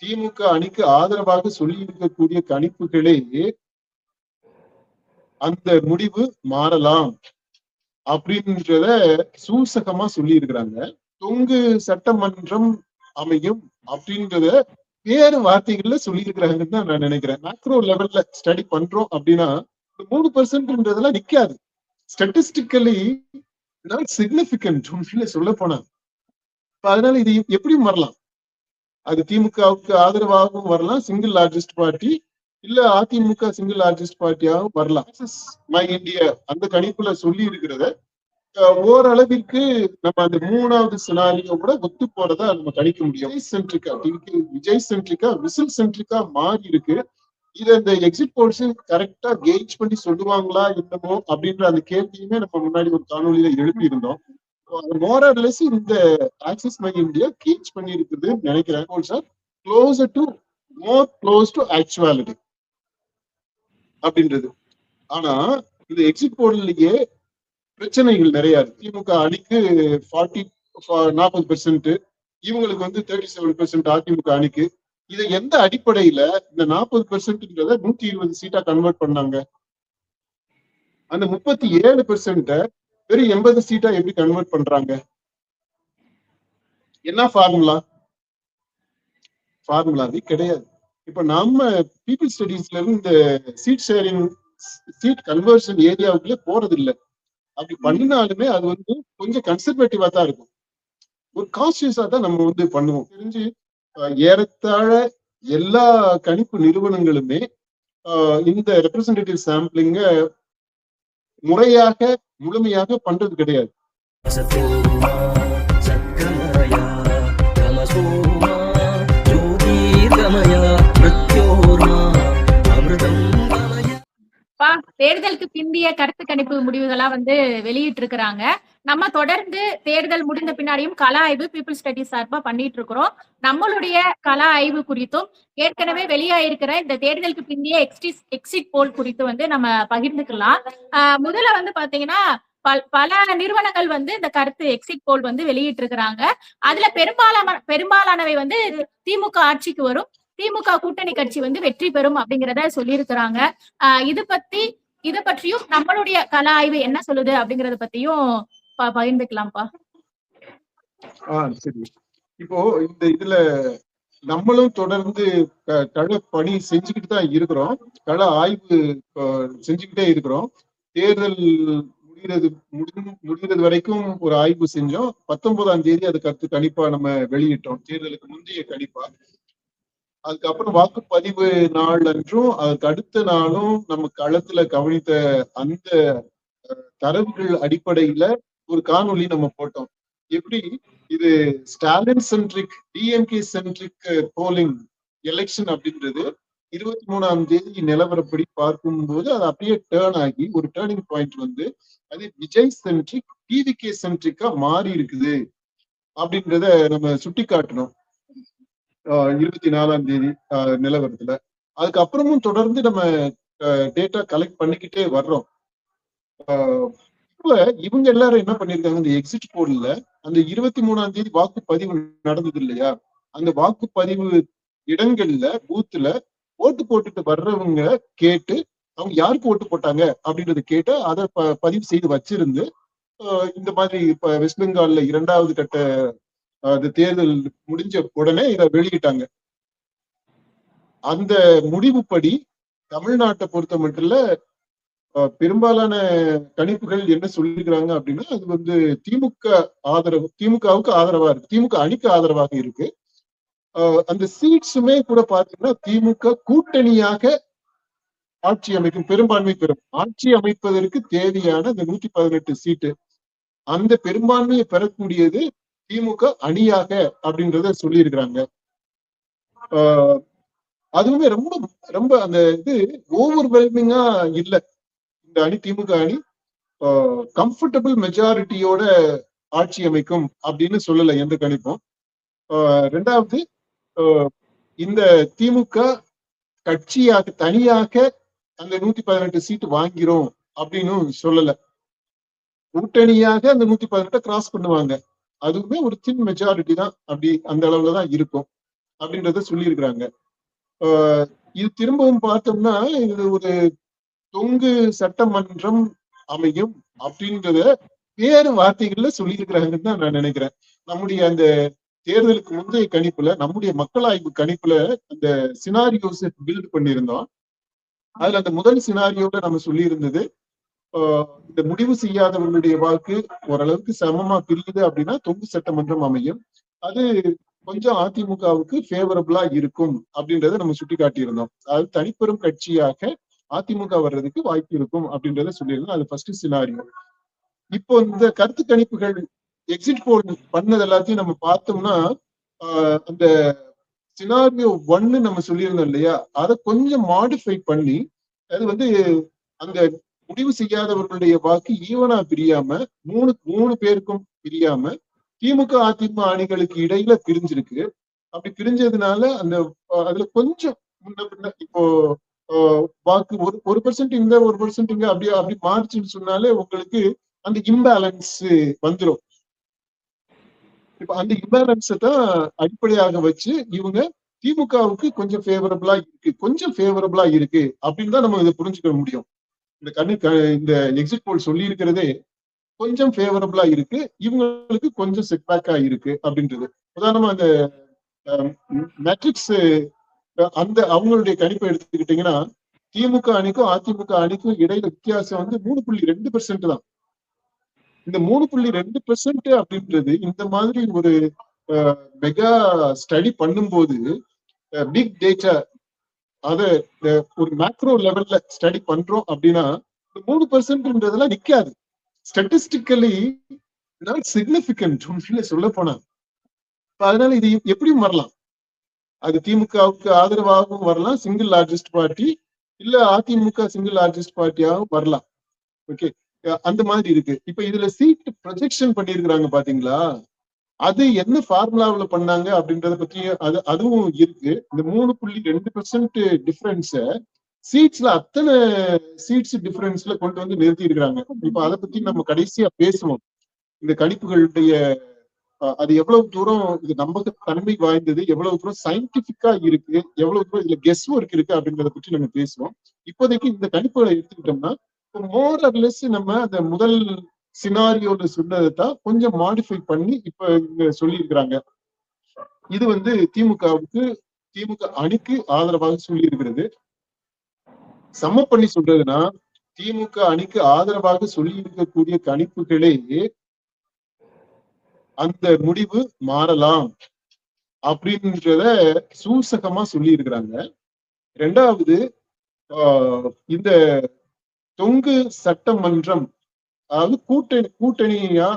திமுக அணிக்கு ஆதரவாக சொல்லி இருக்கக்கூடிய கணிப்புகளே அந்த முடிவு மாறலாம் அப்படின்றத சூசகமா சொல்லி இருக்கிறாங்க. தொங்கு சட்டமன்றம் அமையும் அப்படின்றத வேறு வார்த்தைகள்ல சொல்லி இருக்கிறாங்கன்னு தான் நான் நினைக்கிறேன். மேக்ரோ லெவல்ல ஸ்டடி பண்றோம் அப்படின்னா 3%ன்றதெல்லாம் நிக்காது. ஸ்டாட்டிஸ்டிக்கலி நாட் சிக்னிபிகன்ட் உண்மையில சொல்ல போனா. அதனால இது எப்படி வரலாம்? அது திமுகவுக்கு ஆதரவாகவும் வரலாம், சிங்கிள் லார்ஜஸ்ட் பார்ட்டி, இல்ல அதிமுக சிங்கிள் லார்ஜஸ்ட் பார்ட்டியாகவும் வரலாம். மை இந்தியா அந்த கணிப்புல சொல்லி இருக்கிறத ஓரளவிற்கு நம்ம அந்த 3வது சினாரியோ கூட ஒத்து போறதா நம்ம கணிக்க முடியும். விஜய் சென்ட்ரிக்கா விசில் சென்ட்ரிக்கா மாறி இருக்கு. இதை இந்த எக்ஸிட் போல்ஸ் கரெக்டா கேஜ் பண்ணி சொல்லுவாங்களா என்னமோ அப்படின்ற அந்த கேள்வியுமே நம்ம முன்னாடி ஒரு காணொலியில எழுப்பி இருந்தோம். மோரலெஸ் இந்த ஆக்சிஸ் மை இந்தியா கேஜ் பண்ணி இருக்குது நினைக்கிறேன். க்ளோஸ் டு ஆக்சுவாலிட்டி அப்படின்றது. ஆனா இந்த எக்ஸிட் போல்லையே பிரச்சனைகள் நிறைய இருக்கு. திமுக அணிக்கு 40% இவங்களுக்கு 37% அதிமுக அணிக்கு. இதை எந்த அடிப்படையில இந்த 40%ன்றத 120 சீட்டா கன்வெர்ட் பண்ணாங்க? அந்த 37% வெறும் 80 சீட்டா எப்படி கன்வெர்ட் பண்றாங்க? என்ன ஃபார்முலாவே கிடையாது. இப்ப நம்ம பீப்புள் ஸ்டடீஸ்ல இருந்து இந்த சீட் கன்வர்ஷன் ஏரியாவுக்குள்ளே போறது இல்லை. அப்படி பண்ணினாலுமே அது கொஞ்சம் கன்சர்வேட்டிவா தான் இருக்கும். ஒரு கான்சியஸா தான் நம்ம பண்ணுவோம். தெரிஞ்சு ஏறத்தாழ எல்லா கணிப்பு நிறுவனங்களுமே இந்த ரெப்ரசன்டேட்டிவ் சாம்பிளிங்க முழுமையாக பண்றது கிடையாது. தேர்தலுக்கு பிந்திய கருத்து கணிப்பு முடிவுகளா வெளியிட்டு இருக்கிறாங்க. நம்ம தொடர்ந்து தேர்தல் முடிந்த பின்னாடியும் கள ஆய்வு பீப்புள் ஸ்டடிஸ் சார்பா பண்ணிட்டு இருக்கிறோம். நம்மளுடைய கள ஆய்வு குறித்தும் ஏற்கனவே வெளியாயிருக்கிற இந்த தேர்தலுக்கு பிந்திய எக்ஸிட் போல் குறித்து நம்ம பகிர்ந்துக்கலாம். முதல்ல பாத்தீங்கன்னா பல நிறுவனங்கள் இந்த கருத்து எக்ஸிட் போல் வெளியிட்டு இருக்கிறாங்க. அதுல பெரும்பாலானவை திமுக ஆட்சிக்கு வரும், திமுக கூட்டணி கட்சி வெற்றி பெறும் அப்படிங்கிறத சொல்லியிருக்கிறாங்க. இத பற்றியும் நம்மளுடைய கள ஆய்வு என்ன சொல்லுது அப்படிங்கறத பத்தியும் பகிர்ந்துக்கலாம்ப்பா. சரி, இப்போ இந்த இதுல நம்மளும் தொடர்ந்து கள பணி செஞ்சுக்கிட்டு தான் இருக்கிறோம். கள ஆய்வு செஞ்சுக்கிட்டே இருக்கிறோம். தேர்தல் முடிகிறது வரைக்கும் ஒரு ஆய்வு செஞ்சோம். 19ஆம் தேதி அது கருத்து கணிப்பா நம்ம வெளியிட்டோம், தேர்தலுக்கு முந்தைய கணிப்பா. அதுக்கப்புறம் வாக்குப்பதிவு நாள் அன்றும் அதுக்கு அடுத்த நாளும் நம்ம களத்துல கவனித்த அந்த தரவுகள் அடிப்படையில ஒரு காணொலி நம்ம போட்டோம். எப்படி இது Stalin centric, DMK centric polling election அப்படின்றது 23ஆம் தேதி நிலவரப்படி பார்க்கும்போது அது அப்படியே டேர்ன் ஆகி ஒரு டேர்னிங் பாயிண்ட் அது விஜய் சென்ட்ரிக் டிவிகே சென்ட்ரிக்கா மாறி இருக்குது அப்படின்றத நம்ம சுட்டி காட்டணும் 24ஆம் தேதி நிலவரத்துல. அதுக்கப்புறமும் தொடர்ந்து நம்ம டேட்டா கலெக்ட் பண்ணிக்கிட்டே வர்றோம். இவங்க எல்லாரும் என்ன பண்ணிருக்காங்க, இந்த எக்ஸிட் போல்ல அந்த 23ஆம் தேதி வாக்குப்பதிவு நடந்தது இல்லையா, அந்த வாக்குப்பதிவு இடங்கள்ல பூத்துல ஓட்டு போட்டுட்டு வர்றவங்க கேட்டு அவங்க யாருக்கு ஓட்டு போட்டாங்க அப்படின்றத கேட்டு அதை பதிவு செய்து வச்சிருந்து இந்த மாதிரி இப்ப வெஸ்ட் பெங்கால்ல 2வது கட்ட அது தேர்தல் முடிஞ்ச உடனே இதை வெளியிட்டாங்க. அந்த முடிவுப்படி தமிழ்நாட்டை பொறுத்த மட்டும் பெரும்பாலான கணிப்புகள் என்ன சொல்லிக்கிறாங்க அப்படின்னா அது திமுகவுக்கு ஆதரவா இருக்கு, திமுக அணிக்கு ஆதரவாக இருக்கு. அந்த சீட்ஸுமே கூட பாத்தீங்கன்னா திமுக கூட்டணியாக ஆட்சி அமைக்கும், பெரும்பான்மை பெறும். ஆட்சி அமைப்பதற்கு தேவையான அந்த 118 சீட்டு, அந்த பெரும்பான்மையை பெறக்கூடியது திமுக அணியாக அப்படின்றத சொல்லி இருக்கிறாங்க. அதுவுமே ரொம்ப ரொம்ப அந்த இது ஓவர்வெல்மிங்கா இல்லை. இந்த அணி திமுக அணி கம்ஃபர்டபுள் மெஜாரிட்டியோட ஆட்சி அமைக்கும் அப்படின்னு சொல்லல எந்த கணிப்பும். 2வது இந்த திமுக கட்சியாக தனியாக அந்த 118 சீட்டு வாங்கிறோம் அப்படின்னு சொல்லல. கூட்டணியாக அந்த 118 கிராஸ் பண்ணுவாங்க, அதுவுமே ஒரு தின் மெஜாரிட்டி தான், அப்படி அந்த அளவுலதான் இருக்கும். அப்படின்றத சொல்லியிருக்கிறாங்க. இது திரும்பவும் பார்த்தோம்னா இது ஒரு தொங்கு சட்டமன்றம் அமையும் அப்படின்றத வேறு வார்த்தைகள்ல சொல்லியிருக்கிறாங்கன்னு தான் நான் நினைக்கிறேன். நம்முடைய அந்த தேர்தலுக்கு முந்தைய கணிப்புல, நம்முடைய மக்களாய்வு கணிப்புல அந்த சினாரியோஸ் பில்ட் பண்ணியிருந்தோம். அதுல அந்த முதல் சினாரியோட நம்ம சொல்லி இருந்தது, இந்த முடிவு செய்யாதவர்களுடைய வாக்கு ஓரளவுக்கு சமமா பிரியுது அப்படின்னா தொங்கு சட்டமன்றம் அமையும். அது கொஞ்சம் அதிமுகவுக்கு ஃபேவரபிளா இருக்கும் அப்படின்றத நம்ம சுட்டி காட்டியிருந்தோம். அதாவது தனிப்பெரும் கட்சியாக அதிமுக வர்றதுக்கு வாய்ப்பு இருக்கும் அப்படின்றத சொல்லியிருந்தோம். அது ஃபர்ஸ்ட் சினாரியோ. இப்போ இந்த கருத்து கணிப்புகள் எக்ஸிட் போல் பண்ணது எல்லாத்தையும் நம்ம பார்த்தோம்னா அந்த சினாரியோ 1 நம்ம சொல்லியிருந்தோம் இல்லையா, அதை கொஞ்சம் மாடிஃபை பண்ணி அது வந்து அந்த முடிவு செய்யாதவர்களுடைய வாக்கு ஈவனா பிரியாம மூணு பேருக்கும் பிரியாம திமுக அதிமுக அணிகளுக்கு இடையில பிரிஞ்சிருக்கு. அப்படி பிரிஞ்சதுனால அந்த அதுல கொஞ்சம் முன்ன பின்ன இப்போ வாக்கு ஒரு பெர்சென்ட் இங்க 1% இங்க அப்படி மாறிச்சுன்னு சொன்னாலே உங்களுக்கு அந்த இம்பேலன்ஸ் வந்துடும். இப்ப அந்த இம்பேலன்ஸை தான் அடிப்படையாக வச்சு இவங்க திமுகவுக்கு கொஞ்சம் ஃபேவரபிளா இருக்கு அப்படின்னு தான் நம்ம இதை புரிஞ்சுக்க முடியும். இந்த எக்ஸிட் போல் சொல்லி இருக்கிறதே கொஞ்சம் ஃபேவரபிளா இருக்கு, இவங்களுக்கு கொஞ்சம் செட்பேக்கா இருக்கு அப்படின்றது. உதாரணமா அந்த மேட்ரிக்ஸ் அந்த அவங்களுடைய கணிப்பை எடுத்துக்கிட்டீங்கன்னா திமுக அணிக்கும் அதிமுக அணிக்கும் இடையில வித்தியாசம் வந்து 3.2% தான். இந்த 3.2% அப்படின்றது இந்த மாதிரி ஒரு மெகா ஸ்டடி பண்ணும்போது பிக் டேட்டா அத ஒரு மேக்ரோ லெவல்ல ஸ்டடி பண்றோம் அப்படின்னா 3%ன்றதெல்லாம் நிக்காது. ஸ்டாட்டிஸ்டிக்கலி நாட் சிக்னிபிகன்ட் உண்மையில சொல்ல போனா. அதனால இது எப்படியும் வரலாம். அது திமுகவுக்கு ஆதரவாகவும் வரலாம், சிங்கிள் லார்ஜஸ்ட் பார்ட்டி, இல்ல அதிமுக சிங்கிள் லார்ஜஸ்ட் பார்ட்டியாகவும் வரலாம். ஓகே, அந்த மாதிரி இருக்கு. இப்ப இதுல சீட் ப்ரொஜெக்ஷன் பண்ணிருக்கிறாங்க பாத்தீங்களா, அது என்ன ஃபார்முலாவில பண்ணாங்க அப்படின்றத பத்தி அதுவும் இருக்கு. இந்த 3.2% டிஃபரன்ஸ சீட்ஸ்ல அத்தனை சீட்ஸ் டிஃபரன்ஸ்ல கொண்டு வந்து நிறுத்தி இருக்கிறாங்க. இப்ப அதை பத்தி நம்ம கடைசியா பேசுவோம். இந்த கணிப்புகளுடைய அது எவ்வளவு தூரம் இது நமக்கு தன்மை வாய்ந்தது, எவ்வளவு தூரம் சயின்டிபிக்கா இருக்கு, எவ்வளவு தூரம் இதுல கெஸ் ஒர்க் இருக்கு அப்படின்றத பற்றி நம்ம பேசுவோம். இப்போதைக்கு இந்த கணிப்புகளை எடுத்துக்கிட்டோம்னா மோர் ஆர் லெஸ் நம்ம அந்த முதல் சினாரியோல சொன்னதை தான் கொஞ்சம் மாடிஃபை பண்ணி இப்ப இங்க சொல்லி இருக்கிறாங்க. இது வந்து திமுக அணிக்கு ஆதரவாக சொல்லி இருக்கிறது. சம பண்ணி சொல்றதுன்னா திமுக அணிக்கு ஆதரவாக சொல்லி இருக்கக்கூடிய கணிப்புகளே அந்த முடிவு மாறலாம் அப்படின்றத சூசகமா சொல்லி இருக்கிறாங்க. ரெண்டாவது, இந்த தொங்கு சட்டமன்றம் அதாவது கூட்டணியா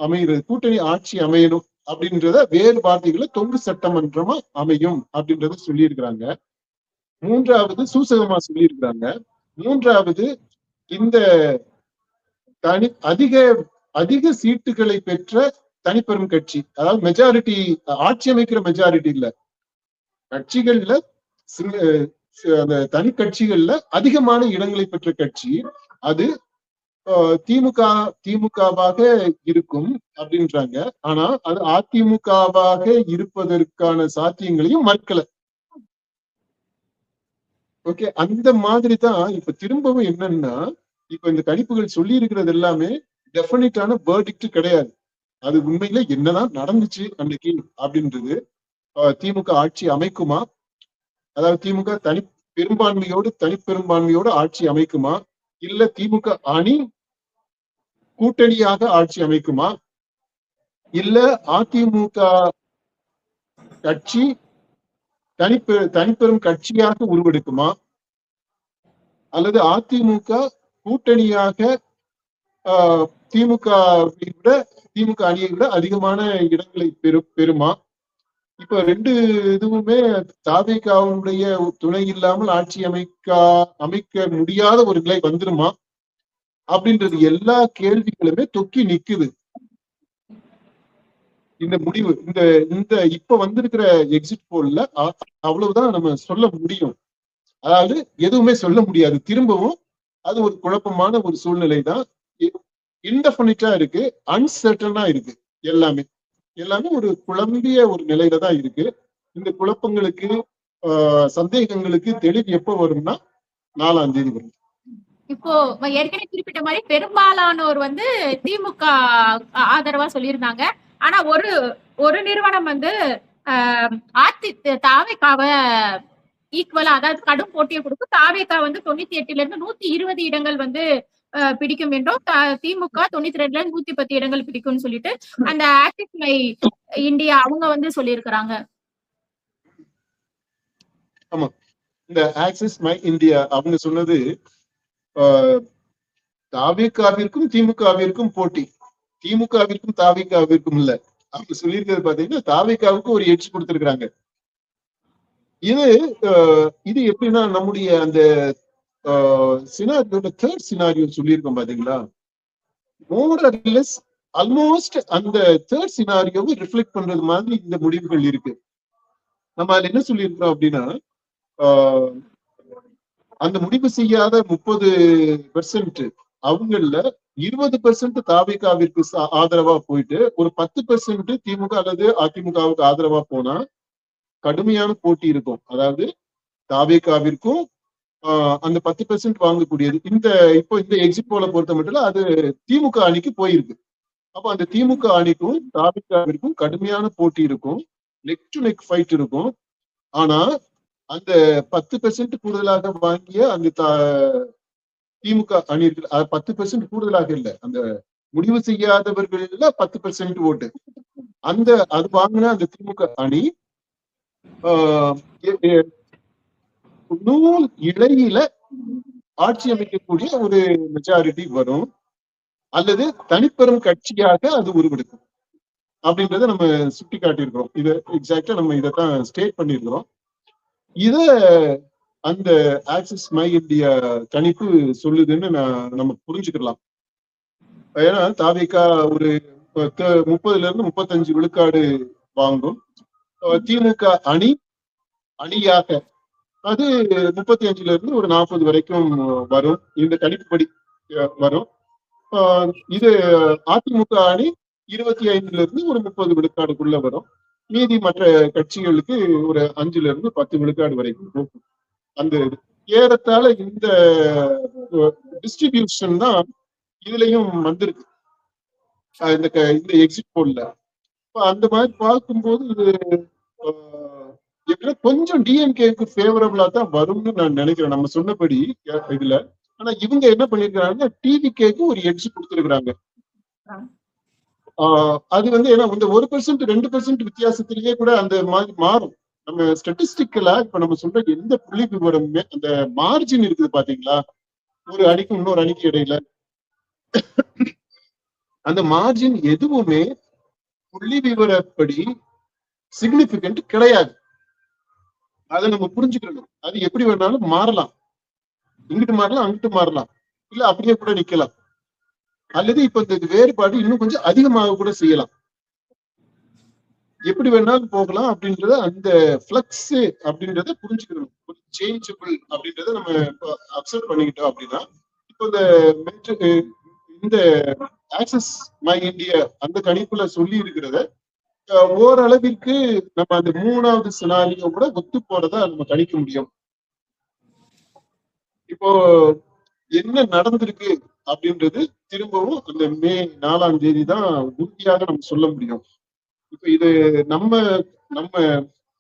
அமைகிறது, கூட்டணி ஆட்சி அமையணும் அப்படின்றத வேறு வார்த்தைகளை தொங்கு சட்டமன்றமா அமையும் அப்படின்றத சொல்லி இருக்கிறாங்க. மூன்றாவது, சூசகமா சொல்லி இருக்கிறாங்க. மூன்றாவது, இந்த அதிக சீட்டுகளை பெற்ற தனிப்பெரும் கட்சி, அதாவது மெஜாரிட்டி, ஆட்சி அமைக்கிற மெஜாரிட்டி இல்ல, கட்சிகள்ல அந்த தனி கட்சிகள்ல அதிகமான இடங்களை பெற்ற கட்சி அது திமுகவாக இருக்கும் அப்படின்றாங்க. ஆனா அது அதிமுகவாக இருப்பதற்கான சாத்தியங்களையும் மறுக்கல. ஓகே, அந்த மாதிரி தான் இப்ப திரும்பவும் என்னன்னா, இப்ப இந்த கணிப்புகள் சொல்லி இருக்கிறது எல்லாமே டெஃபினிட்டான வேர்டிக்ட் கிடையாது. அது உண்மையில என்னதான் நடந்துச்சு அன்னைக்கு அப்படின்றது. திமுக ஆட்சி அமைக்குமா, அதாவது திமுக தனிப்பெரும்பான்மையோடு ஆட்சி அமைக்குமா, இல்ல திமுக அணி கூட்டணியாக ஆட்சி அமைக்குமா, இல்ல அதிமுக கட்சி தனிப்பெரும் கட்சியாக உருவெடுக்குமா, அல்லது அதிமுக கூட்டணியாக திமுக அணியை விட அதிகமான இடங்களை பெறுமா? இப்ப ரெண்டு இதுவுமே தாவேகாவுடைய துணை இல்லாமல் ஆட்சி அமைக்க முடியாத ஒரு நிலை வந்துருமா அப்படின்றது எல்லா கேள்விகளுமே தொக்கி நிக்குது. இந்த முடிவு இந்த இப்ப வந்திருக்கிற எக்ஸிட் போல்ல அவ்வளவுதான் நம்ம சொல்ல முடியும். அதாவது எதுவுமே சொல்ல முடியாது. திரும்பவும் அது ஒரு குழப்பமான ஒரு சூழ்நிலை தான். இன்டெஃபினிட்டா இருக்கு, அன்சர்டனா இருக்கு. எல்லாமே ஒரு குழம்பிய ஒரு நிலையில தான் இருக்கு. இந்த குழப்பங்களுக்கு சந்தேகங்களுக்கு தெளிவு எப்ப வரும்னா 4ஆம் தேதி வரும். இப்போ ஏற்கனவே குறிப்பிட்ட மாதிரி பெரும்பாலானோர் வந்து திமுக ஆதரவா சொல்லியிருந்தாங்க. ஆனா ஒரு நிறுவனம் வந்து தாவேகாவை ஈக்குவலா, அதாவது கடும் போட்டியை கொடுக்கும். தாவேகா வந்து 98ல இருந்து 120 இடங்கள் வந்து பிடிக்கும் என்றும், திமுக 92ல இருந்து 110 இடங்கள் பிடிக்கும்னு சொல்லிட்டு அந்த ஆக்சிஸ் மை இந்தியா அவங்க வந்து சொல்லியிருக்கிறாங்க. ஆமா, இந்த ஆக்சிஸ் மை இந்தியா அவங்க சொன்னது தாவேகாவிற்கும் திமுகவிற்கும் போட்டி, திமுகவிற்கும் தாவேகாவிற்கும் இல்ல. அவங்க சொல்லியிருக்கிறது பாத்தீங்கன்னா தாவேகாவுக்கு ஒரு எட்ஜ் கொடுத்திருக்கிறாங்க. இது எப்படின்னா நம்முடைய அந்த சினாரியோட தேர்ட் சினாரியோ சொல்லியிருக்கோம் பாத்தீங்களா, மோர் ஆர் லெஸ் ஆல்மோஸ்ட் அந்த தேர்ட் சினாரியோவை ரிஃப்ளெக்ட் பண்றது மாதிரி இந்த முடிவுகள் இருக்கு. நம்ம அதுல என்ன சொல்லியிருக்கிறோம் அப்படின்னா, அந்த முடிவு செய்யாத 30% அவங்கள 20% தாவேகாவிற்கு ஆதரவா போயிட்டு ஒரு 10% திமுக அல்லது அதிமுகவுக்கு ஆதரவா போனா கடுமையான போட்டி இருக்கும். அதாவது தாவேகாவிற்கும் அந்த 10% வாங்கக்கூடியது இப்போ இந்த எக்ஸிட் போல பொறுத்த மட்டும் அது திமுக அணிக்கு போயிருக்கு. அப்ப அந்த திமுக அணிக்கும் தாவேகாவிற்கும் கடுமையான போட்டி இருக்கும், நெக் டு நெக் ஃபைட் இருக்கும். ஆனா அந்த 10% கூடுதலாக வாங்கிய அந்த திமுக அணி இருக்கு, 10% கூடுதலாக இல்லை, அந்த முடிவு செய்யாதவர்கள்ல 10% ஓட்டு, அது வாங்கின அந்த திமுக அணி நூல் இடையில ஆட்சி அமைக்கக்கூடிய ஒரு மெஜாரிட்டி வரும், அல்லது தனிப்பெரும் கட்சியாக அது உருவெடுக்கும் அப்படின்றத நம்ம சுட்டி காட்டியிருக்கிறோம். இதை எக்ஸாக்டா நம்ம இதைத்தான் ஸ்டேட் பண்ணியிருக்கிறோம். இத அந்த ஆக்சிஸ் மை இந்தியா கணிப்பு சொல்லுதுன்னு நம்ம புரிஞ்சுக்கலாம். ஏன்னா தாவேகா ஒரு 30ல இருந்து 35 விழுக்காடு வாங்கும், திமுக அணியாக அது 35ல இருந்து ஒரு 40 வரைக்கும் வரும், இந்த கணிப்புப்படி வரும். இது அதிமுக அணி 25ல இருந்து ஒரு 30 விழுக்காடுக்குள்ள வரும். மீதி மற்ற கட்சிகளுக்கு ஒரு 5ல இருந்து 10 விழுக்காடு வரைக்கும் போகும். அந்த ஏறத்தாழ இந்த டிஸ்ட்ரிபியூஷன் தான் இதுலயும் வந்திருக்கு இந்த எக்ஸிட் போல்ல. அந்த மாதிரி பார்க்கும்போது இது கொஞ்சம் டிஎம்கேக்கு ஃபேவரபிளா தான் வரும்னு நான் நினைக்கிறேன் நம்ம சொன்னபடி இதுல. ஆனா இவங்க என்ன பண்ணிருக்காங்கன்னா டிவிகேக்கு ஒரு எட்ஜ் கொடுத்துருக்காங்க. அது வந்து ஏன்னா இந்த 1% 2% வித்தியாசத்திலேயே கூட அந்த மாதிரி மாறும். நம்ம ஸ்டாட்டிஸ்டிக்கலா இப்ப நம்ம சொல்ற எந்த புள்ளி விவரமுமே அந்த மார்ஜின் இருக்குது பாத்தீங்களா, ஒரு அணிக்கும் இன்னொரு அணிக்கு இடையில அந்த மார்ஜின் எதுவுமே புள்ளி விவரப்படி சிக்னிபிகண்ட் கிடையாது. அதை நம்ம புரிஞ்சுக்கணும். அது எப்படி வேணாலும் மாறலாம், இங்கிட்டு மாறலாம் அங்கிட்டு மாறலாம், இல்ல அப்படியே கூட நிக்கலாம், அல்லது இப்ப இந்த வேறுபாடு இன்னும் கொஞ்சம் அதிகமாக கூட செய்யலாம், எப்படி வேணாலும் போகலாம் அப்படின்றத அந்த பிளக்ஸ் அப்படின்றத புரிஞ்சுக்கணும். சேஞ்சபிள் அப்படின்றத நம்ம அக்செப்ட் பண்ணிக்கிட்டோம் அப்படின்னா இப்போ இந்த ஆக்சிஸ் மை இந்தியா அந்த கணிப்புல சொல்லி இருக்கிறத ஓரளவிற்கு நம்ம அந்த 3வது சினாரியோ கூட ஒத்து போறதா நம்ம கணிக்க முடியும். இப்போ என்ன நடந்திருக்கு அப்படின்றது திரும்பவும் அந்த மே 4ஆம் தேதி தான் உறுதியாக நம்ம சொல்ல முடியும். இப்ப இது நம்ம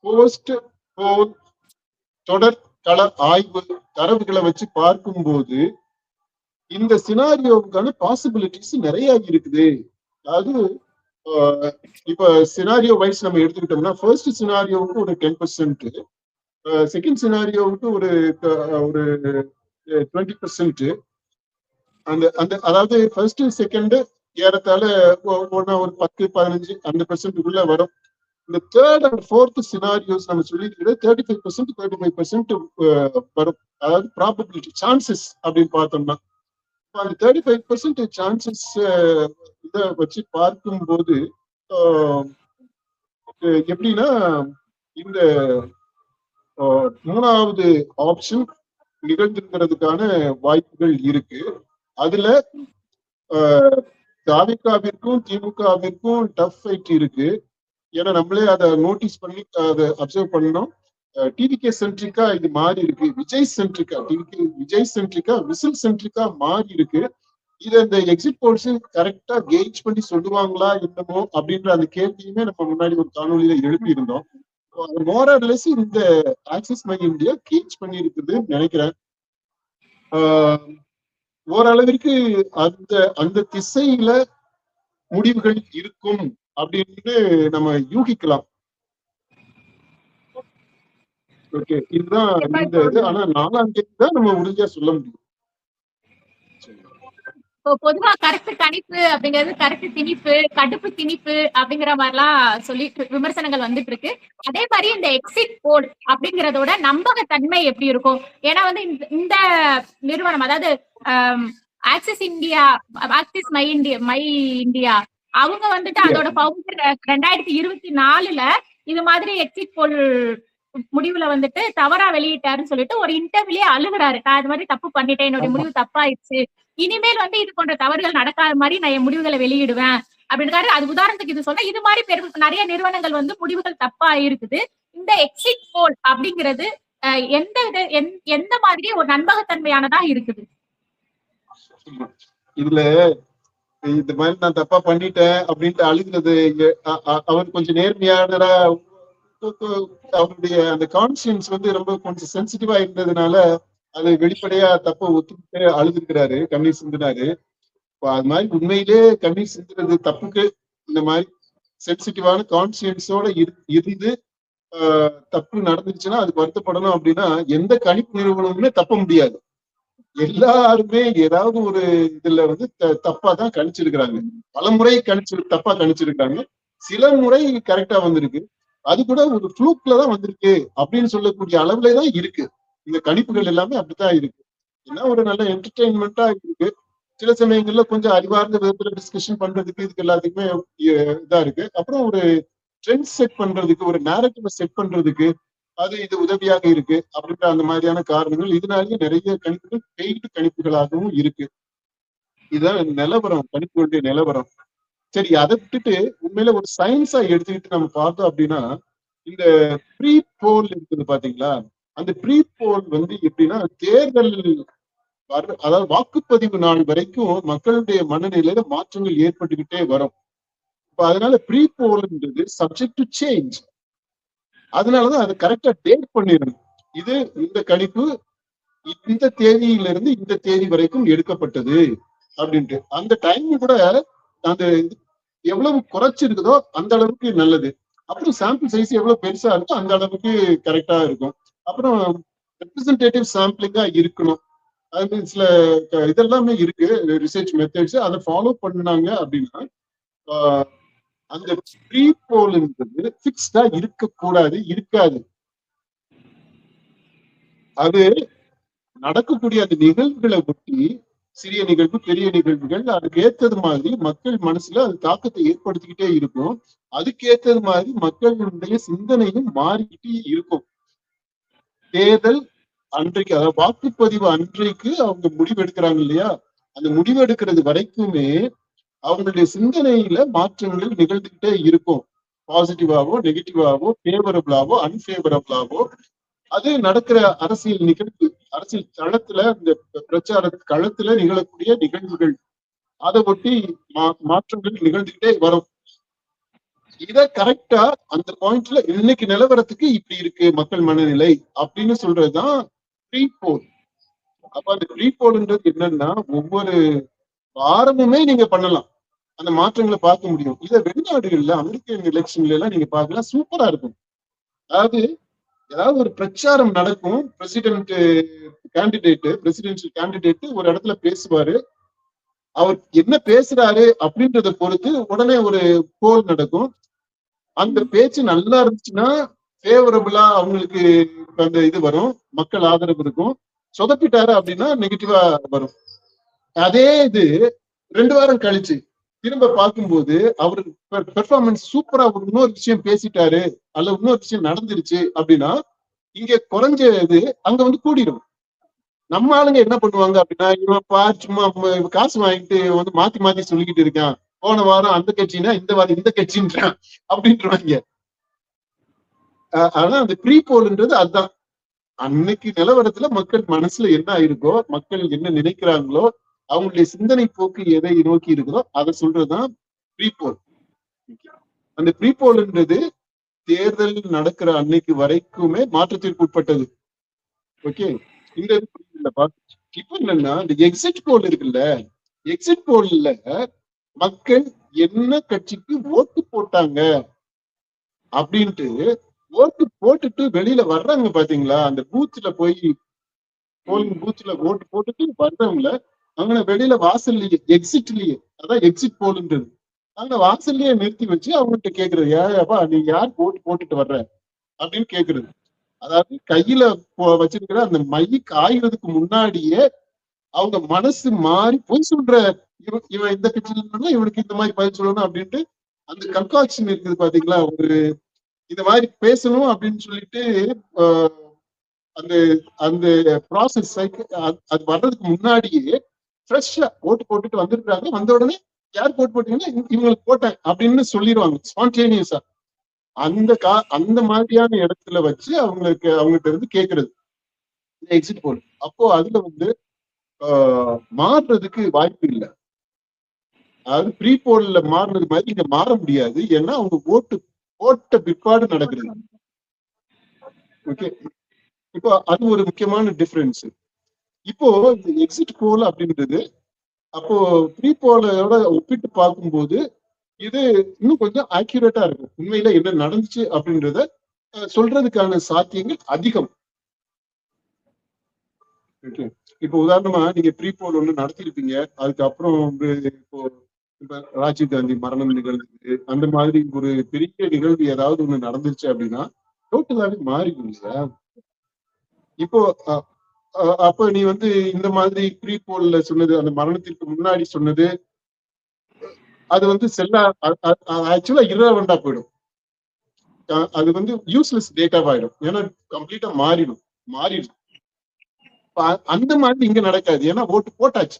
போஸ்ட் போல் தொடர் கள ஆய்வு தரவுகளை வச்சு பார்க்கும்போது இந்த சினாரியோவுக்கான பாசிபிலிட்டிஸ் நிறைய இருக்குது. அதாவது இப்ப சினாரியோ வைஸ் நம்ம எடுத்துக்கிட்டோம்னா ஃபர்ஸ்ட் சினாரியோவுக்கு ஒரு 10%, செகண்ட் சினாரியோவுக்கு ஒரு 20%, அந்த அதாவது ஃபர்ஸ்ட் செகண்ட் ஏறத்தாழ ஒரு 10-15 அந்த பெர்சென்ட்டுக்குள்ள வரும். இந்த தேர்ட் அண்ட் ஃபோர்த் சினாரியோஸ் நம்ம சொல்லியிருக்கிறது 35% 35% வரும். அதாவது ப்ராபபிலிட்டி சான்சஸ் அப்படின்னு பார்த்தோம்னா அந்த 35% சான்சஸ் இதை வச்சு பார்க்கும்போது எப்படின்னா இந்த 3வது ஆப்ஷன் நிகழ்ந்திருக்கிறதுக்கான வாய்ப்புகள் இருக்கு. அதுல தாவேகாவிற்கும் திமுகவிற்கும் டஃப் ஃபைட் இருக்கு. ஏன்னா நம்மளே அதை நோட்டீஸ் பண்ணி அதை அப்சர்வ் பண்ணோம். டிவிகே சென்ட்ரிக்கா இது மாறி இருக்கு, விஜய் சென்ட்ரிக்கா, டிவிகே விஜய் சென்ட்ரிக்கா, விசில் சென்ட்ரிக்கா மாறி இருக்கு. இதை இந்த எக்ஸிட் போல்ஸ் கரெக்டா கேஜ் பண்ணி சொல்லுவாங்களா என்னமோ அப்படின்ற அந்த கேள்வியுமே நம்ம முன்னாடி ஒரு காணொலியில எழுப்பி இருந்தோம். மோரலெஸ் இந்த ஆக்சிஸ் மை இந்தியா கேஜ் பண்ணி இருக்குதுன்னு நினைக்கிறேன். ஓரளவிற்கு அந்த அந்த திசையில முடிவுகள் இருக்கும் அப்படின்னு நம்ம யூகிக்கலாம். ஓகே, இதுதான் இந்த இது. ஆனா 4ஆம் தேதி தான் நம்ம உறுதியா சொல்ல முடியும். இப்போ பொதுவா கருத்து கணிப்பு அப்படிங்கிறது கருத்து திணிப்பு, கடுப்பு திணிப்பு அப்படிங்கிற மாதிரிலாம் சொல்லி விமர்சனங்கள் வந்துட்டு இருக்கு. அதே மாதிரி இந்த எக்ஸிட் போல் அப்படிங்கிறதோட நம்பகத்தன்மை எப்படி இருக்கும்? ஏன்னா வந்து இந்த நிறுவனம், அதாவது axis India, axis my India அவங்க வந்துட்டு அதோட பவுண்டர் 2024 இது மாதிரி எக்ஸிட் போல் முடிவுல வந்துட்டு தவறா வெளியிட்டாருன்னு சொல்லிட்டு ஒரு இன்டர்வியூலயே அழுகுறாரு. நான் இது மாதிரி தப்பு பண்ணிட்டேன், என்னுடைய முடிவு தப்பாயிடுச்சு, இனிமேல் வந்து இது போன்ற தவறுகள் நடக்காத மாதிரி நான் என் முடிவுகளை வெளியிடுவேன் அப்படின்னு. அது உதாரணத்துக்கு இது சொன்னா, இது மாதிரி நிறைய நிறுவனங்கள் வந்து முடிவுகள் தப்பா இருக்குது. இந்த எக்ஸிட் போல் அப்படிங்கிறது எந்த மாதிரி ஒரு நம்பகத்தன்மையானதா இருக்குது? இதுல இந்த மாதிரி நான் தப்பா பண்ணிட்டேன் அப்படின்ட்டு அழுகிறது, அவர் கொஞ்சம் நேர்மையானரா, அவருடைய அந்த கான்சியன்ஸ் வந்து ரொம்ப கொஞ்சம் சென்சிட்டிவா இருந்ததுனால அது வெளிப்படையா தப்ப ஒத்துக்கிட்டு அழுதுக்கிறாரு, கண்ணீர் சிந்தினாரு. அது மாதிரி உண்மையிலே கண்ணீர் சிந்துறது தப்புக்கு இந்த மாதிரி சென்சிட்டிவான கான்சியன்ஸோட இருந்து தப்பு நடந்துச்சுன்னா அதுக்கு வருத்தப்படணும். அப்படின்னா எந்த கணிப்பு நிறுவனமுமே தப்ப முடியாது. எல்லாருமே ஏதாவது ஒரு இதுல வந்து தப்பா தான் கணிச்சிருக்கிறாங்க. பல முறை தப்பா கணிச்சிருக்காங்க, சில முறை கரெக்டா வந்திருக்கு. அது கூட ஒரு ஃப்ளூக்ல தான் வந்திருக்கு அப்படின்னு சொல்லக்கூடிய அளவுல தான் இருக்கு. இந்த கணிப்புகள் எல்லாமே அப்படித்தான் இருக்கு. ஏன்னா ஒரு நல்ல என்டர்டெயின்மெண்டா இருக்கு. சில சமயங்கள்ல கொஞ்சம் அறிவார்ந்த விதத்துல டிஸ்கஷன் பண்றதுக்கு இதுக்கு எல்லாத்துக்குமே இதா இருக்கு. அப்புறம் ஒரு ட்ரெண்ட் செட் பண்றதுக்கு, ஒரு நேரட்டிவ செட் பண்றதுக்கு அது இது உதவியாக இருக்கு அப்படின்ற அந்த மாதிரியான காரணங்கள். இதனாலேயே நிறைய கணிப்புகள் பெய்டு கணிப்புகளாகவும் இருக்கு. இதுதான் நிலவரம், கணிப்புகளுடைய நிலவரம். சரி, அதை விட்டுட்டு உண்மையில ஒரு சயின்ஸா எடுத்துக்கிட்டு நம்ம பார்த்தோம் அப்படின்னா, இந்த ப்ரீ போல் இருக்குது பாத்தீங்களா, அந்த ப்ரீ போல் வந்து எப்படின்னா தேர்தல் அதாவது வாக்குப்பதிவு நாள் வரைக்கும் மக்களுடைய மனநிலையில மாற்றங்கள் ஏற்பட்டுக்கிட்டே வரும். இப்ப அதனால ப்ரீ போல்ன்றது சப்ஜெக்ட் டு சேஞ்ச். அதனாலதான் அதை கரெக்டா டேட் பண்ணிடணும். இது இந்த கணிப்பு இந்த தேதியிலிருந்து இந்த தேதி வரைக்கும் எடுக்கப்பட்டது அப்படின்ட்டு அந்த டைம் கூட அந்த எவ்வளவு குறைச்சிருக்குதோ அந்த அளவுக்கு நல்லது. அப்புறம் சாம்பிள் சைஸ் எவ்வளவு பெருசா இருக்கோ அந்த அளவுக்கு கரெக்டா இருக்கும். அப்புறம் ரெப்ரசன்டேட்டிவ் சாம்பிளிங்கா இருக்கணும். அது சில இதெல்லாமே இருக்கு, ரிசர்ச் மெத்தட்ஸ். அதை ஃபாலோ பண்ணாங்க அப்படின்னா அந்த ப்ரீ போல்ன்றது பிக்ஸ்டா இருக்கக்கூடாது, இருக்காது. அது நடக்கக்கூடிய அந்த நிகழ்வுகளை ஒட்டி சிறிய நிகழ்வு, பெரிய நிகழ்வுகள், அதுக்கு ஏற்றது மாதிரி மக்கள் மனசுல அது தாக்கத்தை ஏற்படுத்திக்கிட்டே இருக்கும். அதுக்கு ஏற்றது மாதிரி மக்களுடைய சிந்தனையும் மாறிக்கிட்டே இருக்கும். தேர்தல் அன்றைக்கு, அதாவது வாக்குப்பதிவு அன்றைக்கு அவங்க முடிவெடுக்கிறாங்க இல்லையா, அந்த முடிவெடுக்கிறது வரைக்குமே அவங்களுடைய சிந்தனையில மாற்றங்கள் நிகழ்ந்துகிட்டே இருக்கும். பாசிட்டிவாவோ நெகட்டிவாவோ, ஃபேவரபிளாவோ அன்ஃபேவரபிளாவோ அது நடக்கிற அரசியல் நிகழ்வு, அரசியல் களத்துல, இந்த பிரச்சார களத்துல நிகழக்கூடிய நிகழ்வுகள், அதை ஒட்டி மாற்றங்கள் நிகழ்ந்துகிட்டே வரும். இத கரெக்டா அந்த பாயிண்ட்ல இன்னைக்கு நிலவரத்துக்கு இப்படி இருக்கு மக்கள் மனநிலை அப்படின்னு சொல்றதுதான் ப்ரீ போல். அப்ப அந்த ப்ரீ போல்ன்றது என்னன்னா ஒவ்வொரு வாரமுமே நீங்க பண்ணலாம், அந்த மாற்றங்களை பார்க்க முடியும். இதை வெளிநாடுகள்ல அமெரிக்கன் எலெக்ஷன்ல எல்லாம் நீங்க பார்க்கலாம், சூப்பரா இருக்கும். அதாவது ஏதாவது ஒரு பிரச்சாரம் நடக்கும், பிரசிடென்ஷியல் கேண்டிடேட் ஒரு இடத்துல பேசுவாரு, அவர் என்ன பேசுறாரு அப்படின்றத பொறுத்து உடனே ஒரு போல் நடக்கும். அந்த பேச்சு நல்லா இருந்துச்சுன்னா ஃபேவரபிளா அவங்களுக்கு அந்த இது வரும், மக்கள் ஆதரவு இருக்கும். சொதப்பிட்டாரு அப்படின்னா நெகட்டிவா வரும். அதே இது 2 வாரம் கழிச்சு திரும்ப பார்க்கும்போது அவர் பெர்ஃபார்மன்ஸ் சூப்பரா இன்னொரு விஷயம் பேசிட்டாரு அல்ல இன்னொரு விஷயம் நடந்துருச்சு அப்படின்னா இங்க குறைஞ்சது அங்க வந்து கூடிடும். நம்ம ஆளுங்க என்ன பண்ணுவாங்க அப்படின்னா, இவன் சும்மா காசு வாங்கிட்டு வந்து மாத்தி மாத்தி சொல்லிக்கிட்டு இருக்கான், போன வாரம் அந்த கட்சினா இந்த வாரம் இந்த கட்சின்றான் அப்படின்றாங்க. ஆனா அந்த ப்ரீ போல்ன்றது அதுதான். அன்னைக்கு நிலவரத்துல மக்கள் மனசுல என்ன ஆயிருக்கோ, மக்கள் என்ன நினைக்கிறாங்களோ, அவங்களுடைய சிந்தனை போக்கு எதை நோக்கி இருக்குதோ அதை சொல்றதுதான் ப்ரீ போல். அந்த ப்ரீ போல்ன்றது தேர்தல் நடக்கிற அன்னைக்கு வரைக்குமே மாற்றத்திற்கு உட்பட்டது. ஓகே, இந்த இப்ப என்னன்னா இந்த எக்ஸிட் போல் இருக்குல்ல, எக்ஸிட் போல்ல மக்கள் என்ன கட்சிக்கு ஓட்டு போட்டாங்க அப்படின்ட்டு ஓட்டு போட்டுட்டு வெளியில வர்றாங்க பாத்தீங்களா, அந்த பூத்துல போய் போலிங் பூத்துல ஓட்டு போட்டுட்டு வர்றவங்கள அங்க வெளியில வாசல்லயே எக்ஸிட்லயே, அதான் எக்ஸிட் போல்ன்றது, அங்க வாசல்லயே நிறுத்தி வச்சு அவங்ககிட்ட கேக்குறது, ஏப்பா நீ யார் ஓட்டு போட்டுட்டு வர்ற அப்படின்னு கேக்குறது. அதாவது கையில வச்சிருக்கிற அந்த மை காய்கிறதுக்கு முன்னாடியே அவங்க மனசு மாறி போய் சொல்ற, இவன் இந்த கட்சியில இவனுக்கு இந்த மாதிரி பதில் சொல்லணும் அப்படின்ட்டு அந்த கன்காக்ஷன் இருக்குது பாத்தீங்களா. ஒரு இந்த மாதிரி பேசணும் அப்படின்னு சொல்லிட்டு அந்த அந்த ப்ராசஸ் அது வர்றதுக்கு முன்னாடியே ஃப்ரெஷ்ஷா ஓட்டு போட்டுட்டு வந்துருக்காங்க. வந்த உடனே யார் போட்டு போட்டீங்கன்னா இவங்களுக்கு போட்டேன் அப்படின்னு சொல்லிடுவாங்க ஸ்பான்டேனியஸா. அந்த மாதிரியான இடத்துல வச்சு அவங்ககிட்ட இருந்து கேட்கறது எக்ஸிட் போல். அப்போ அதுல வந்து மாறுறதுக்கு வாய்ப்பு இல்லை. அதாவது ப்ரீ போல்ல மாறுறது மாதிரி இங்க மாற முடியாது. ஏன்னா அவங்க ஓட்டு போட்ட பிற்பாடு நடக்குது. ஓகே, இப்போ அது ஒரு முக்கியமான டிஃபரன்ஸ். இப்போ இந்த எக்ஸிட் போல் அப்படின்றது அப்போ ப்ரீ போலோட ஒப்பிட்டு பார்க்கும்போது இது இன்னும் கொஞ்சம் ஆக்யூரேட்டா இருக்கும். உண்மையில என்ன நடந்துச்சு அப்படின்றத சொல்றதுக்கான சாத்தியங்கள் அதிகம். ஓகே, இப்போ உதாரணமா நீங்க ப்ரீ போல் ஒண்ணு நடத்திருப்பீங்க, அதுக்கப்புறம் வந்து இப்போ இப்ப ராஜீவ் காந்தி மரணம் நிகழ்வு அந்த மாதிரி ஒரு பெரிய நிகழ்வு ஏதாவது ஒண்ணு நடந்துருச்சு அப்படின்னா டோட்டலாவே மாறிடும் இல்லையா. இப்போ அப்ப நீ வந்து இந்த மாதிரி ப்ரீ போல்ல சொன்னது, அந்த மரணத்திற்கு முன்னாடி சொன்னது, அது வந்து ஆக்சுவலா இரவண்டா போயிடும். அது வந்து யூஸ்லெஸ் டேட்டாவாயிடும். ஏன்னா கம்ப்ளீட்டா மாறிடும். அந்த மாதிரி இங்க நடக்காது. ஏன்னா ஓட்டு போட்டாச்சு.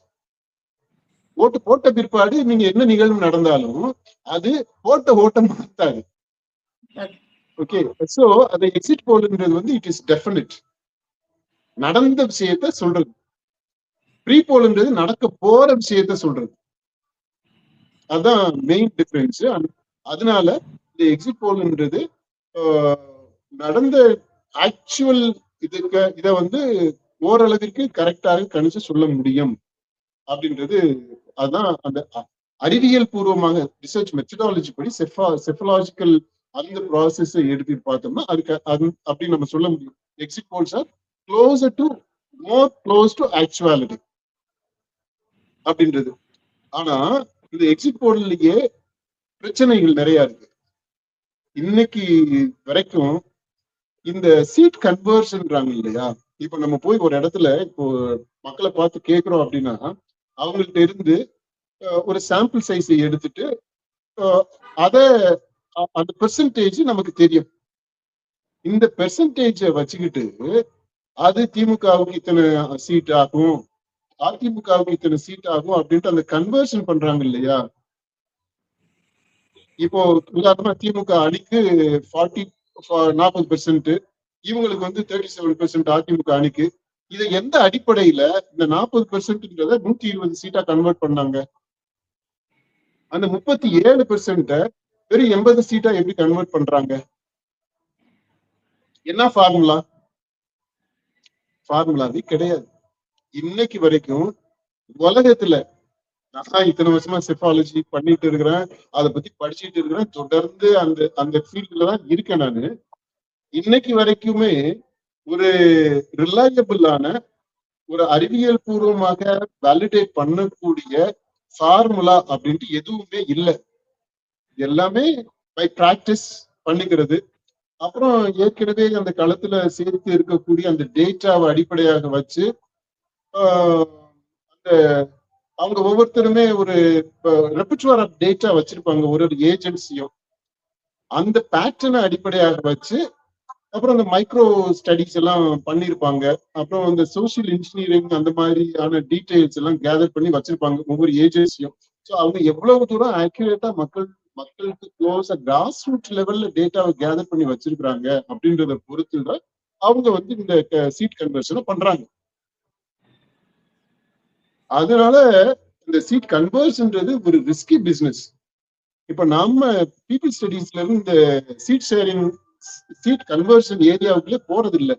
ஓட்டு போட்ட பிற்பாடு நீங்க என்ன நிகழ்வு நடந்தாலும் அது போட்ட ஓட்டம் மாத்தாது. ஓகே, சோ அந்த எக்ஸிட் போல்ன்றது வந்து இட் இஸ் டெஃபினட், நடந்த விஷயத்த சொல்றது. ப்ரீ போல்ன்றது நடக்க போற விஷயத்த சொல்றது. அதான் மெயின் டிஃபரன்ஸ். அதனால இந்த எக்ஸிட் போல்ன்றது நடந்த ஆக்சுவல் இத வந்து ஓரளவிற்கு கரெக்டாக கணிச்சு சொல்ல முடியும் அப்படின்றது. அதுதான் அந்த அறிவியல் பூர்வமாக ரிசர்ச் மெத்தடாலஜி படி செஃபலாஜிக்கல் அந்த ப்ராசஸ் எடுத்து பார்த்தோம்னா அதுக்கு அப்படி நம்ம சொல்ல முடியும். Exit polls are closer to more close to actuality அப்படின்றது. ஆனா இந்த எக்ஸிட் போல்லையே பிரச்சனைகள் நிறைய இருக்கு. இன்னைக்கு வரைக்கும் இந்த சீட் கன்வர்ஷன்றாங்க இல்லையா. இப்ப நம்ம போய் ஒரு இடத்துல இப்போ மக்களை பார்த்து கேட்கிறோம் அப்படின்னா அவங்கள்ட்ட இருந்து ஒரு சாம்பிள் சைஸை எடுத்துட்டு அந்த பெர்சன்டேஜ் நமக்கு தெரியும். இந்த பெர்சன்டேஜை வச்சுக்கிட்டு அது திமுகவுக்கு இத்தனை சீட் ஆகும், அதிமுகவுக்கு இத்தனை சீட் ஆகும் அப்படின்ட்டு அந்த கன்வர்ஷன் பண்றாங்க இல்லையா. இப்போ உதாரணமா திமுக அணிக்கு 40% இவங்களுக்கு வந்து 37% அதிமுக அணிக்கு. இதை எந்த அடிப்படையில இந்த 40%ன்றத 120 சீட்டா கன்வெர்ட் பண்ணாங்க? அந்த 37% வெறும் 80 சீட்டா எப்படி கன்வெர்ட் பண்றாங்க? என்ன ஃபார்முலாவே கிடையாது. இன்னைக்கு வரைக்கும் உலகத்துல நான் இத்தனை வருஷமா செஃபாலஜி பண்ணிட்டு இருக்கிறேன், அதை பத்தி படிச்சுட்டு இருக்கிறேன், தொடர்ந்து அந்த ஃபீல்ட்ல தான் இருக்கேன் நானு. இன்னைக்கு வரைக்குமே ஒரு ரிலையபிளான ஒரு அறிவியல் பூர்வமாக வேலிடேட் பண்ணக்கூடிய ஃபார்முலா அப்படின்ட்டு எதுவுமே இல்லை. எல்லாமே பை பிராக்டிஸ் பண்ணிக்கிறது. அப்புறம் ஏற்கனவே அந்த களத்துல சேர்த்து இருக்கக்கூடிய அந்த டேட்டாவை அடிப்படையாக வச்சு அந்த அவங்க ஒவ்வொருத்தருமே ஒரு ரெப்பர்ச்சுவர் ஆஃப் டேட்டா வச்சிருப்பாங்க. ஒரு ஏஜென்சியும் அந்த பேட்டர்னை அடிப்படையாக வச்சு அப்புறம் அந்த மைக்ரோ ஸ்டடிஸ் எல்லாம் பண்ணியிருப்பாங்க. அப்புறம் இந்த சோசியல் இன்ஜினியரிங் அந்த மாதிரியான டீடைல்ஸ் எல்லாம் கேதர் பண்ணி வச்சிருப்பாங்க ஒவ்வொரு ஏஜென்சியும். ஸோ அவங்க எவ்வளவு தூரம் அக்யூரேட்டா மக்களுக்கு க்ளோஸா கிராஸ் ரூட் லெவல்ல டேட்டாவை கேதர் பண்ணி வச்சிருக்காங்க அப்படின்றத பொறுத்துதான் அவங்க வந்து இந்த சீட் கன்வர்ஷனை பண்றாங்க. அதனால இந்த சீட் கன்வர்ஷன்ன்றது ஒரு ரிஸ்கி பிசினஸ். இப்ப நம்ம பீப்புள் ஸ்டடீஸ்ல இருந்து இந்த சீட் ஷேரிங் சீட் கன்வர்ஷன் ஏரியாவுக்குள்ளே போறது இல்லை.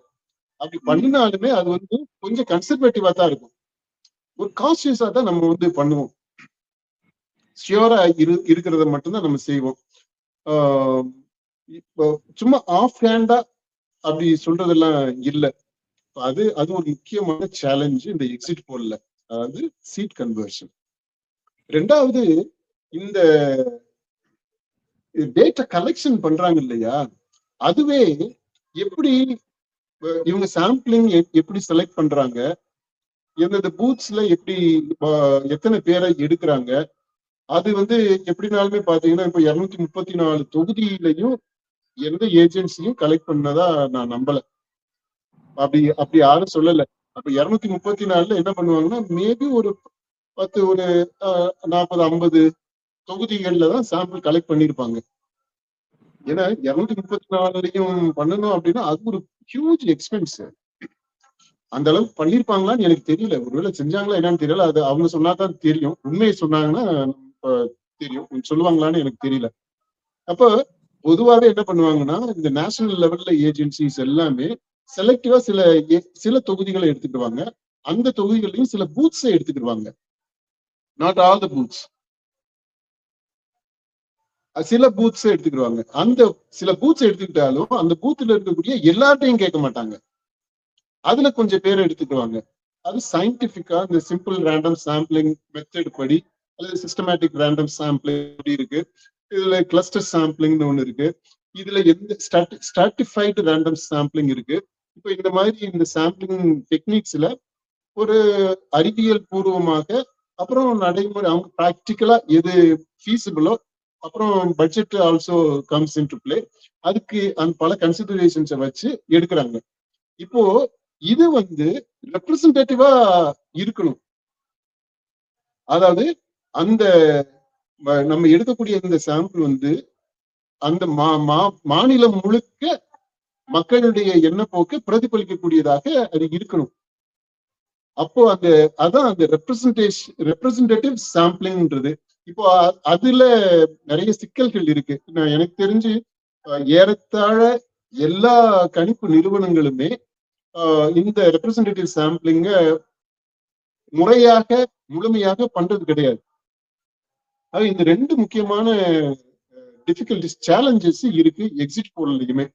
அப்படி பண்ணினாலுமே அது வந்து கொஞ்சம் கன்சர்வேட்டிவா தான் இருக்கும். ஒரு கான்சியஸா தான் நம்ம வந்து பண்ணுவோம். ஷியோரா இருக்கிறத மட்டும்தான் நம்ம செய்வோம். இப்போ சும்மா ஆஃப் ஹேண்டா அப்படி சொல்றதெல்லாம் இல்லை. அது ஒரு முக்கியமான சேலஞ்சு இந்த எக்ஸிட் போல்ல, அதாவது சீட் கன்வர்ஷன். ரெண்டாவது, இந்த டேட்டா கலெக்ஷன் பண்றாங்க இல்லையா, அதுவே எப்படி இவங்க சாம்பிளிங் எப்படி செலக்ட் பண்றாங்க, எந்தெந்த பூத்ஸ்ல எப்படி எத்தனை பேரை எடுக்கிறாங்க, அது வந்து எப்படினாலுமே பாத்தீங்கன்னா இப்ப 234 தொகுதியிலையும் எந்த ஏஜென்சியும் கலெக்ட் பண்ணதா நான் நம்பல. அப்படி யாரும் சொல்லல. அப்ப 234ல என்ன பண்ணுவாங்கன்னா மேபி ஒரு 10 ஒரு 40-50 தொகுதிகள்ல தான் சாம்பிள் கலெக்ட் பண்ணிருப்பாங்க. ஏன்னா 234லையும் பண்ணணும் அப்படின்னா அது ஒரு ஹியூஜ் எக்ஸ்பென்ஸ். அந்த அளவுக்கு பண்ணிருப்பாங்களான்னு எனக்கு தெரியல. ஒருவேளை செஞ்சாங்களா என்னன்னு தெரியல. அது அவங்க சொன்னாதான் தெரியும். உண்மையை சொன்னாங்கன்னா தெரியும். சொல்லுவாங்களான்னு எனக்கு தெரியல. அப்ப பொதுவாவே என்ன பண்ணுவாங்கன்னா இந்த நேஷனல் லெவல்ல ஏஜென்சிஸ் எல்லாமே செலக்டிவா சில தொகுதிகளை எடுத்துக்கிடுவாங்க. அந்த தொகுதிகளையும் சில பூத்ஸை எடுத்துக்கிடுவாங்க. நாட் ஆல் த பூத்ஸ், சில பூத்ஸ் எடுத்துக்கிடுவாங்க. அந்த சில பூத்ஸ் எடுத்துக்கிட்டாலும் அந்த பூத்துல இருக்கக்கூடிய எல்லார்ட்டையும் கேட்க மாட்டாங்க. அதுல கொஞ்சம் பேர் எடுத்துக்குவாங்க. அது சயின்டிபிக்கா இந்த சிம்பிள் ரேண்டம் சாம்பிளிங் மெத்தட் படி அல்லது சிஸ்டமேட்டிக் ரேண்டம் சாம்பிளிங் இருக்கு. இதுல கிளஸ்டர் சாம்பிளிங்னு ஒண்ணு இருக்கு. இதுல எந்த ஸ்ட்ராட்டிஃபைடு ரேண்டம் சாம்பிளிங் இருக்கு. இப்ப இந்த மாதிரி இந்த சாம்பிளிங் டெக்னிக்ஸ்ல ஒரு அறிவியல் பூர்வமாக, அப்புறம் நடைமுறை அவங்க ப்ராக்டிக்கலா எது ஃபீஸிபிளோ, அப்புறம் budget also comes in to play. அதுக்கு அந்த பல கன்சிடரேஷன்ஸை வச்சு எடுக்கிறாங்க. இப்போ இது வந்து ரெப்ரசன்டேட்டிவா இருக்கணும். அதாவது அந்த நம்ம எடுக்கக்கூடிய இந்த சாம்பிள் வந்து அந்த மாநிலம் முழுக்க மக்களுடைய எண்ணப்போக்கு பிரதிபலிக்கக்கூடியதாக அது இருக்கணும். அப்போ அதான் அந்த ரெப்ரசன்டேட்டிவ் சாம்பிளிங்ன்றது. இப்போ அதுல நிறைய சிக்கல்கள் இருக்கு. எனக்கு தெரிஞ்சு ஏறத்தாழ எல்லா கணிப்பு நிறுவனங்களுமே இந்த ரெப்ரசன்டேட்டிவ் சாம்பிளிங்க முழுமையாக பண்றது கிடையாது. இந்த ரெண்டு முக்கியமான டிஃபிகல்டிஸ், சேலஞ்சஸ் இருக்கு எக்ஸிட் போல்லையுமே.